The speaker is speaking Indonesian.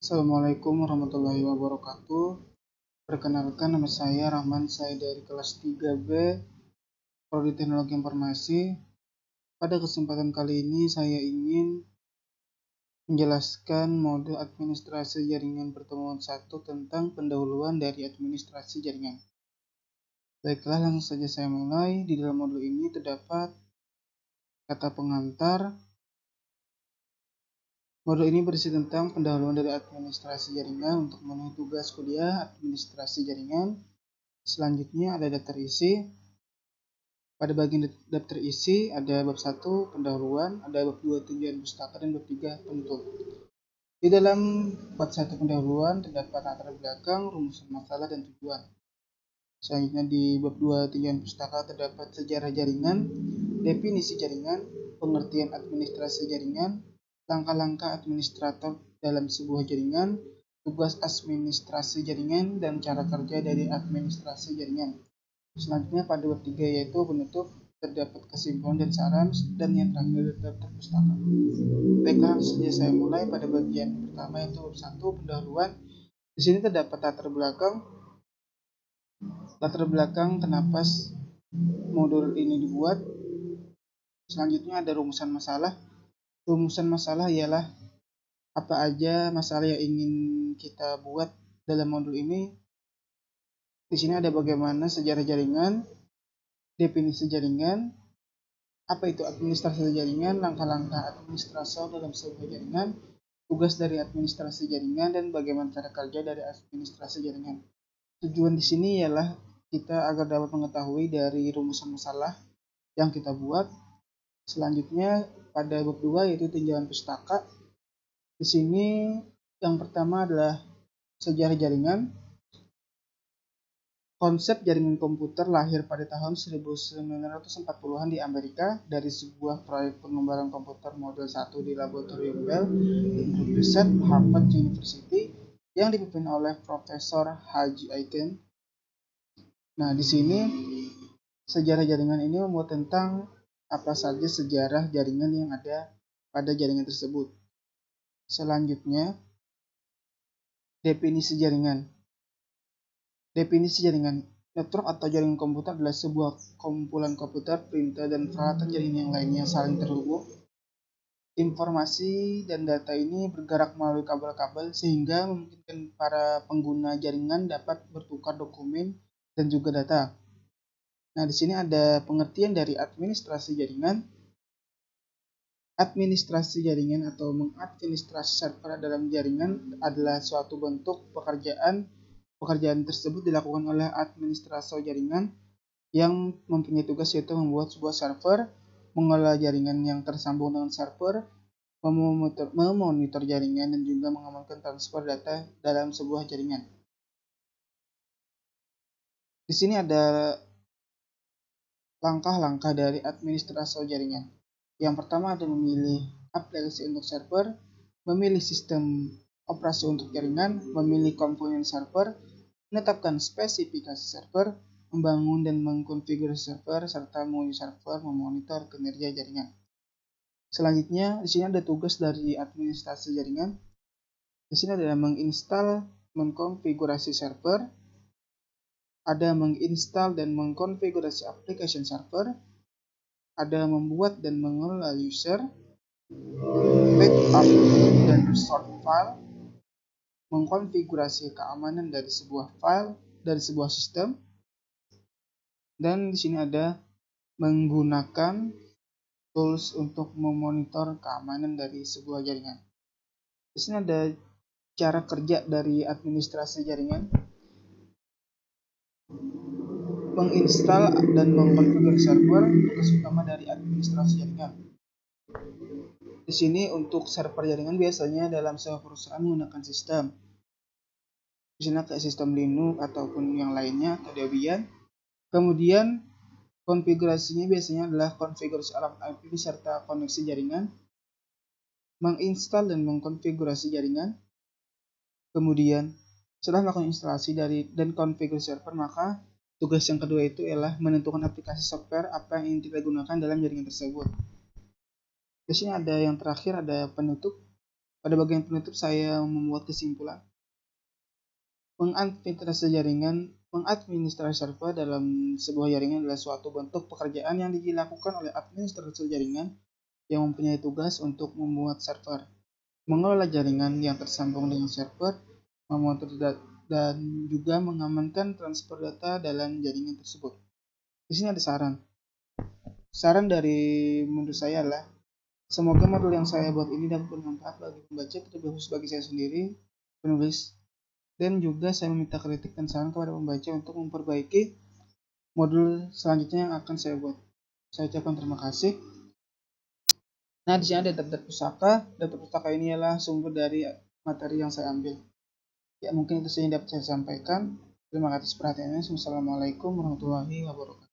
Assalamualaikum warahmatullahi wabarakatuh. Perkenalkan, nama saya Rahman, saya dari kelas 3B Prodi Teknologi Informasi. Pada kesempatan kali ini saya ingin menjelaskan modul administrasi jaringan pertemuan 1 tentang pendahuluan dari administrasi jaringan. Baiklah, langsung saja saya mulai. Di dalam modul ini terdapat kata pengantar. Modul ini berisi tentang pendahuluan dari administrasi jaringan untuk memenuhi tugas kuliah administrasi jaringan. Selanjutnya ada daftar isi. Pada bagian daftar isi ada bab 1 pendahuluan, ada bab 2 tujuan pustaka, dan bab 3 penutup. Di dalam bab 1 pendahuluan terdapat latar belakang, rumusan masalah, dan tujuan. Selanjutnya di bab 2 tujuan pustaka terdapat sejarah jaringan, definisi jaringan, pengertian administrasi jaringan, langkah-langkah administrator dalam sebuah jaringan, tugas administrasi jaringan, dan cara kerja dari administrasi jaringan. Selanjutnya pada bab 3 yaitu penutup terdapat kesimpulan dan saran, dan yang terakhir daftar pustaka. Baiklah, saja saya mulai pada bagian pertama yaitu bab 1 pendahuluan. Di sini terdapat latar belakang kenapa modul ini dibuat. Selanjutnya ada rumusan masalah. Rumusan masalah ialah apa aja masalah yang ingin kita buat dalam modul ini. Di sini ada bagaimana sejarah jaringan, definisi jaringan, apa itu administrasi jaringan, langkah-langkah administrator dalam sebuah jaringan, tugas dari administrasi jaringan, dan bagaimana cara kerja dari administrasi jaringan. Tujuan di sini ialah kita agar dapat mengetahui dari rumusan masalah yang kita buat. Selanjutnya pada bab 2 yaitu tinjauan pustaka. Di sini yang pertama adalah sejarah jaringan. Konsep jaringan komputer lahir pada tahun 1940-an di Amerika dari sebuah proyek pengembangan komputer model 1 di Laboratorium Bell dan Grup Riset Harvard University yang dipimpin oleh Profesor Haji Aiken. Nah, di sini sejarah jaringan ini memuat tentang apa saja sejarah jaringan yang ada pada jaringan tersebut. Selanjutnya, definisi jaringan. Definisi jaringan. Network atau jaringan komputer adalah sebuah kumpulan komputer, printer, dan peralatan jaringan yang lainnya saling terhubung. Informasi dan data ini bergerak melalui kabel-kabel sehingga memungkinkan para pengguna jaringan dapat bertukar dokumen dan juga data. Nah, di sini ada pengertian dari administrasi jaringan. Administrasi jaringan atau mengadministrasi server dalam jaringan adalah suatu bentuk pekerjaan. Pekerjaan tersebut dilakukan oleh administrator jaringan yang mempunyai tugas yaitu membuat sebuah server, mengelola jaringan yang tersambung dengan server, memonitor jaringan, dan juga mengamankan transfer data dalam sebuah jaringan. Di sini ada langkah-langkah dari administrator jaringan. Yang pertama ada memilih aplikasi untuk server, memilih sistem operasi untuk jaringan, memilih komponen server, menetapkan spesifikasi server, membangun dan mengkonfigurasi server, serta menguji server, memonitor kinerja jaringan. Selanjutnya, di sini ada tugas dari administrasi jaringan. Di sini ada menginstal, mengkonfigurasi server, ada menginstal dan mengkonfigurasi application server, ada membuat dan mengelola user, backup dan restore file, mengkonfigurasi keamanan dari sebuah file dari sebuah sistem, dan di sini ada menggunakan tools untuk memonitor keamanan dari sebuah jaringan. Di sini ada cara kerja dari administrasi jaringan. Menginstal dan mengkonfigurasi server tugas utama dari administrasi jaringan. Di sini untuk server jaringan biasanya dalam sebuah perusahaan menggunakan sistem. Misalnya kayak sistem Linux ataupun yang lainnya atau Debian. Kemudian konfigurasinya biasanya adalah konfigurasi alat IP serta koneksi jaringan. Menginstal dan mengkonfigurasi jaringan. Kemudian setelah melakukan instalasi dan konfigurasi server, maka tugas yang kedua itu ialah menentukan aplikasi software apa yang ingin kita gunakan dalam jaringan tersebut. Di sini ada yang terakhir, ada penutup. Pada bagian penutup saya membuat kesimpulan. Mengadministrasi server dalam sebuah jaringan adalah suatu bentuk pekerjaan yang dilakukan oleh administrator jaringan yang mempunyai tugas untuk membuat server, mengelola jaringan yang tersambung dengan server, memonitor dan juga mengamankan transfer data dalam jaringan tersebut. Di sini ada saran. Saran dari menurut saya adalah semoga modul yang saya buat ini dapat bermanfaat bagi pembaca, terlebih khusus bagi saya sendiri, penulis, dan juga saya meminta kritik dan saran kepada pembaca untuk memperbaiki modul selanjutnya yang akan saya buat. Saya ucapkan terima kasih. Nah, di sini ada daftar pustaka. Daftar pustaka ini adalah sumber dari materi yang saya ambil. Ya, mungkin itu saja yang dapat saya sampaikan. Terima kasih perhatiannya. Wassalamualaikum warahmatullahi wabarakatuh.